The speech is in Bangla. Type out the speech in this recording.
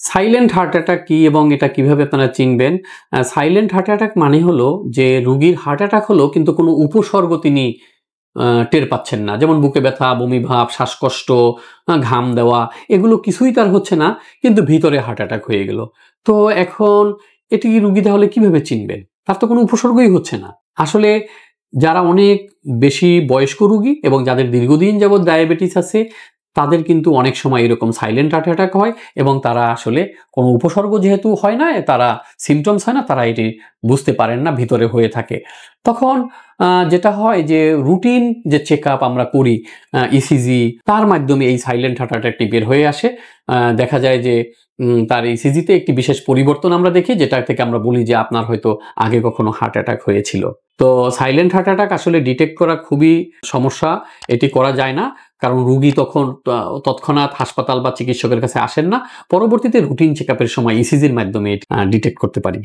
সাইলেন্ট হার্ট অ্যাটাক কি এবং এটা কিভাবে আপনারা চিনবেন? সাইলেন্ট হার্ট অ্যাটাক মানে হলো যে রোগীর হার্ট অ্যাটাক হলো কিন্তু কোনো উপসর্গ তিনি টের পাচ্ছেন না। যেমন বুকে ব্যথা, বমি ভাব, শ্বাসকষ্ট, ঘাম দেওয়া এগুলো কিছুই তার হচ্ছে না, কিন্তু ভিতরে হার্ট অ্যাটাক হয়ে গেল। তো এখন এটি রোগী তাহলে কিভাবে চিনবেন? তার তো কোনো উপসর্গই হচ্ছে না। আসলে যারা অনেক বেশি বয়স্ক রোগী এবং যাদের দীর্ঘদিন যাবৎ ডায়াবেটিস আছে তাদের কিন্তু অনেক সময় এরকম সাইলেন্ট হার্ট অ্যাটাক হয় এবং তারা আসলে কোনো উপসর্গ যেহেতু হয় না, তারা সিমটমস হয় না, তারা এটি বুঝতে পারেন না ভিতরে হয়ে থাকে। তখন যেটা হয় যে রুটিন যে চেকআপ আমরা করি ইসিজি, তার মাধ্যমে এই সাইলেন্ট হার্ট অ্যাটাকটি বের হয়ে আসে। দেখা যায় যে তার ইসিজিতে একটি বিশেষ পরিবর্তন আমরা দেখি, যেটা থেকে আমরা বলি যে আপনার হয়তো আগে কখনো হার্ট অ্যাটাক হয়েছিল। তো সাইলেন্ট হার্ট অ্যাটাক আসলে ডিটেক্ট করা খুবই সমস্যা, এটি করা যায় না, কারণ রোগী তখন তৎক্ষণাৎ হাসপাতাল বা চিকিৎসকের কাছে আসেন না। পরবর্তীতে রুটিন চেকআপের সময় ইসিজির মাধ্যমে ডিটেক্ট করতে পারি।